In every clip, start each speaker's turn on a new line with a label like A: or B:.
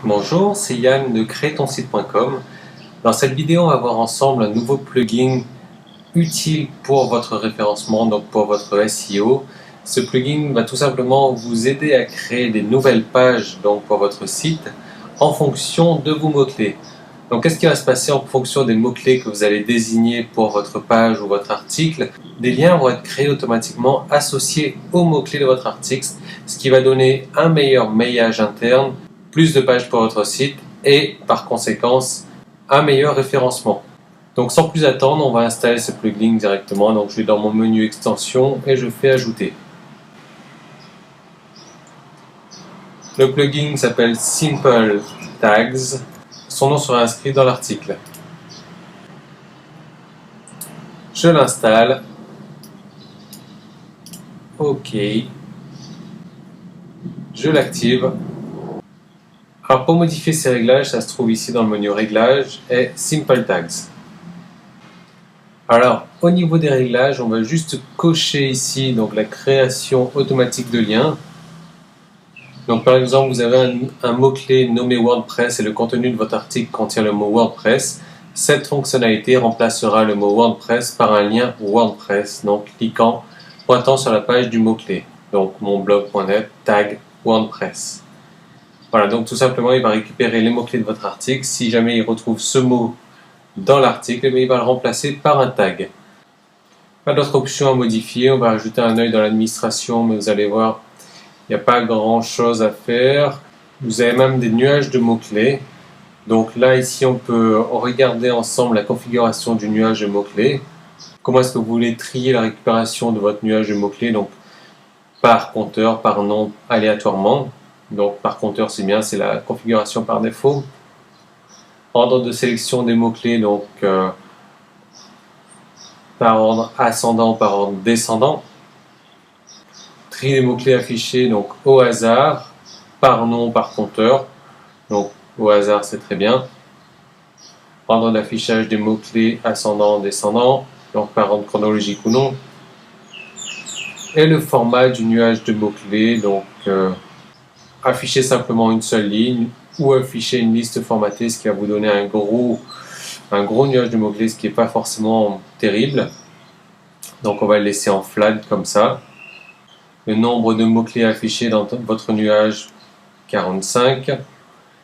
A: Bonjour, c'est Yann de créetonsite.com. Dans cette vidéo, on va voir ensemble un nouveau plugin utile pour votre référencement, donc pour votre SEO. Ce plugin va tout simplement vous aider à créer des nouvelles pages donc pour votre site en fonction de vos mots-clés. Donc qu'est-ce qui va se passer en fonction des mots-clés que vous allez désigner pour votre page ou votre article? Des liens vont être créés automatiquement associés aux mots-clés de votre article, ce qui va donner un meilleur maillage interne, plus de pages pour votre site et par conséquence un meilleur référencement. Donc sans plus attendre, on va installer ce plugin directement. Donc je vais dans mon menu extension et je fais ajouter. Le plugin s'appelle Simple Tags. Son nom sera inscrit dans l'article. Je l'installe. OK. Je l'active. Alors pour modifier ces réglages, ça se trouve ici dans le menu réglages et Simple Tags. Alors au niveau des réglages, on va juste cocher ici donc la création automatique de liens. Donc par exemple, vous avez un mot-clé nommé WordPress et le contenu de votre article contient le mot WordPress. Cette fonctionnalité remplacera le mot WordPress par un lien WordPress, donc cliquant, pointant sur la page du mot-clé. Donc monblog.net, tag WordPress. Voilà, donc tout simplement, il va récupérer les mots-clés de votre article. Si jamais il retrouve ce mot dans l'article, il va le remplacer par un tag. Pas d'autres options à modifier. On va ajouter un œil dans l'administration, mais vous allez voir, il n'y a pas grand chose à faire. Vous avez même des nuages de mots-clés. Donc là, ici, on peut regarder ensemble la configuration du nuage de mots-clés. Comment est-ce que vous voulez trier la récupération de votre nuage de mots-clés? Donc par compteur, par nom, aléatoirement. Donc par compteur, c'est bien, c'est la configuration par défaut. Ordre de sélection des mots-clés, donc par ordre ascendant, par ordre descendant. Tri des mots-clés affichés donc au hasard, par nom, par compteur. Donc au hasard, c'est très bien. Ordre d'affichage des mots-clés ascendant, descendant, donc par ordre chronologique ou non. Et le format du nuage de mots-clés, donc afficher simplement une seule ligne ou afficher une liste formatée, ce qui va vous donner un gros nuage de mots-clés, ce qui n'est pas forcément terrible. Donc on va le laisser en flat comme ça. Le nombre de mots-clés affichés dans votre nuage, 45.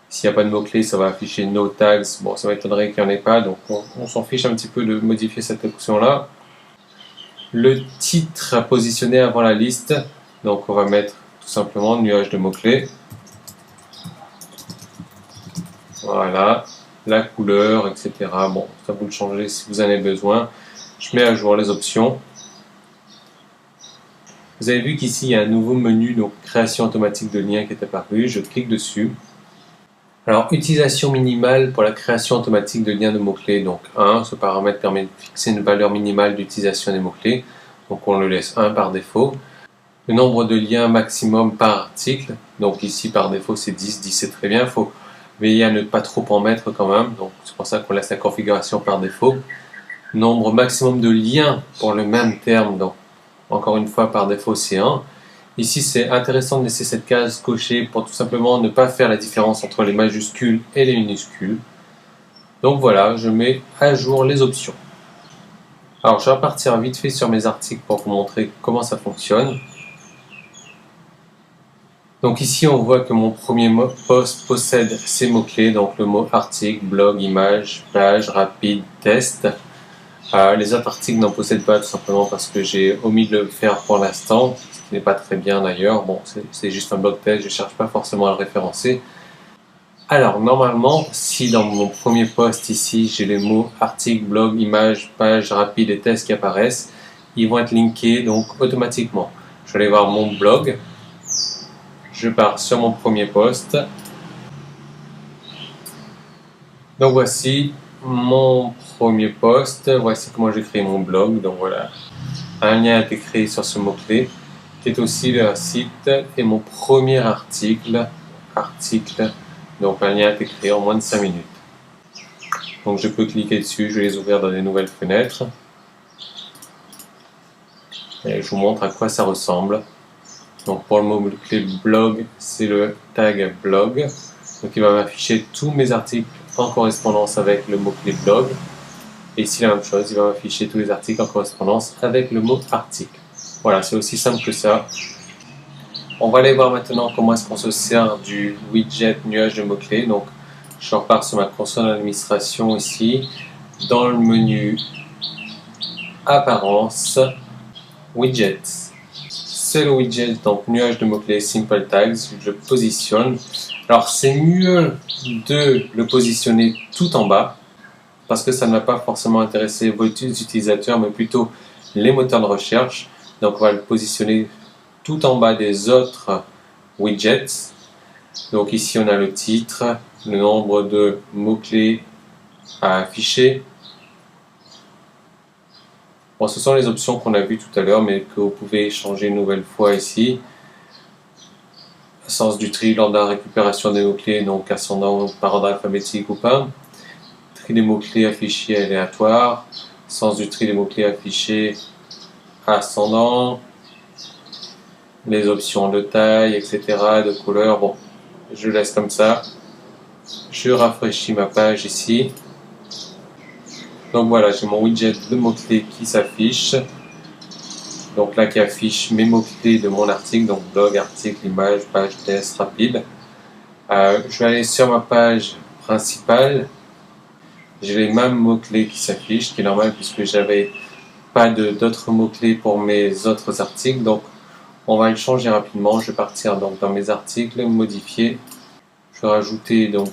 A: S'il n'y a pas de mots-clés, ça va afficher no tags. Bon, ça m'étonnerait qu'il n'y en ait pas, donc on s'en fiche un petit peu de modifier cette option-là. Le titre à positionner avant la liste, donc on va mettre tout simplement nuage de mots-clés. Voilà, la couleur, etc. Bon, ça vous le changez si vous en avez besoin. Je mets à jour les options. Vous avez vu qu'ici, il y a un nouveau menu, donc création automatique de liens qui est apparu. Je clique dessus. Alors, utilisation minimale pour la création automatique de liens de mots-clés. Donc 1, ce paramètre permet de fixer une valeur minimale d'utilisation des mots-clés. Donc on le laisse 1 par défaut. Le nombre de liens maximum par article. Donc ici, par défaut, c'est 10. 10, c'est très bien. Il faut veiller à ne pas trop en mettre quand même. Donc c'est pour ça qu'on laisse la configuration par défaut. Nombre maximum de liens pour le même terme. Donc encore une fois, par défaut, c'est 1. Ici, c'est intéressant de laisser cette case cochée pour tout simplement ne pas faire la différence entre les majuscules et les minuscules. Donc voilà, je mets à jour les options. Alors, je vais repartir vite fait sur mes articles pour vous montrer comment ça fonctionne. Donc ici, on voit que mon premier post possède ces mots-clés, donc le mot article, blog, image, page, rapide, test. Les autres articles n'en possèdent pas tout simplement parce que j'ai omis de le faire pour l'instant, ce qui n'est pas très bien d'ailleurs. Bon, c'est juste un blog test, je ne cherche pas forcément à le référencer. Alors normalement, si dans mon premier post ici, j'ai les mots article, blog, image, page, rapide et test qui apparaissent, ils vont être linkés donc automatiquement. Je vais aller voir mon blog, je pars sur mon premier post. Donc voici mon premier post, voici comment j'ai créé mon blog. Donc voilà, un lien a été créé sur ce mot-clé, qui est aussi le site et mon premier article. Donc un lien a été créé en moins de 5 minutes. Donc je peux cliquer dessus, je vais les ouvrir dans des nouvelles fenêtres. Et je vous montre à quoi ça ressemble. Donc pour le mot-clé blog, c'est le tag blog. Donc il va m'afficher tous mes articles en correspondance avec le mot-clé blog. Et ici la même chose, il va m'afficher tous les articles en correspondance avec le mot article. Voilà, c'est aussi simple que ça. On va aller voir maintenant comment est-ce qu'on se sert du widget nuage de mots-clés. Donc je repars sur ma console d'administration ici, dans le menu Apparence, Widgets. C'est le widget, donc nuage de mots-clés Simple Tags, je le positionne. Alors c'est mieux de le positionner tout en bas, parce que ça ne va pas forcément intéresser vos utilisateurs, mais plutôt les moteurs de recherche. Donc on va le positionner tout en bas des autres widgets. Donc ici on a le titre, le nombre de mots-clés à afficher. Bon, ce sont les options qu'on a vues tout à l'heure, mais que vous pouvez changer une nouvelle fois ici. Sens du tri lors de la récupération des mots-clés, donc ascendant par ordre alphabétique ou pas. Tri des mots-clés affichés aléatoire. Sens du tri des mots-clés affichés ascendant. Les options de taille, etc., de couleur. Bon, je laisse comme ça. Je rafraîchis ma page ici. Donc voilà, j'ai mon widget de mots-clés qui s'affiche. Donc là qui affiche mes mots-clés de mon article, donc blog, article, image, page, test, rapide. Je vais aller sur ma page principale. J'ai les mêmes mots-clés qui s'affichent, ce qui est normal puisque j'avais pas d'autres mots-clés pour mes autres articles. Donc on va le changer rapidement. Je vais partir donc dans mes articles, modifier. Je vais rajouter donc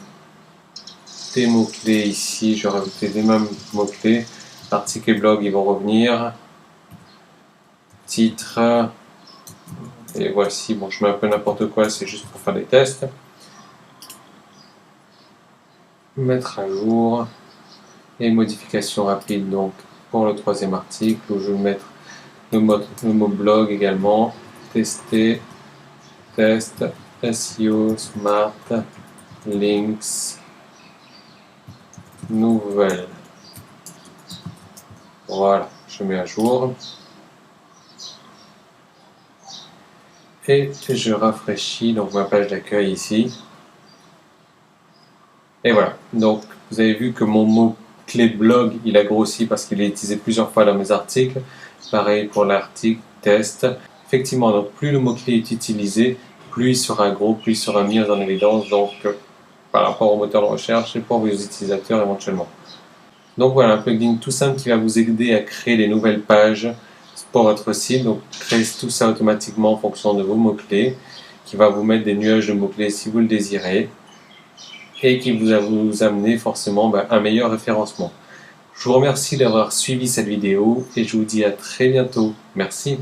A: des mots-clés ici. Je vais rajouter les mêmes mots-clés. Article et blog, ils vont revenir. Titre. Et voici, bon, je mets un peu n'importe quoi, c'est juste pour faire des tests. Mettre à jour. Et modification rapide, donc pour le troisième article, où je vais mettre le mot blog également. Tester, test, SEO, smart, links, nouvelle. Voilà, je mets à jour. Et je rafraîchis donc ma page d'accueil ici. Et voilà, donc vous avez vu que mon mot-clé blog, il a grossi parce qu'il est utilisé plusieurs fois dans mes articles. Pareil pour l'article, test. Effectivement, donc plus le mot-clé est utilisé, plus il sera gros, plus il sera mis en évidence, donc par rapport au moteur de recherche et pour vos utilisateurs éventuellement. Donc voilà, un plugin tout simple qui va vous aider à créer des nouvelles pages pour votre site. Donc créez tout ça automatiquement en fonction de vos mots-clés, qui va vous mettre des nuages de mots-clés si vous le désirez, et qui va vous amener forcément un meilleur référencement. Je vous remercie d'avoir suivi cette vidéo et je vous dis à très bientôt. Merci.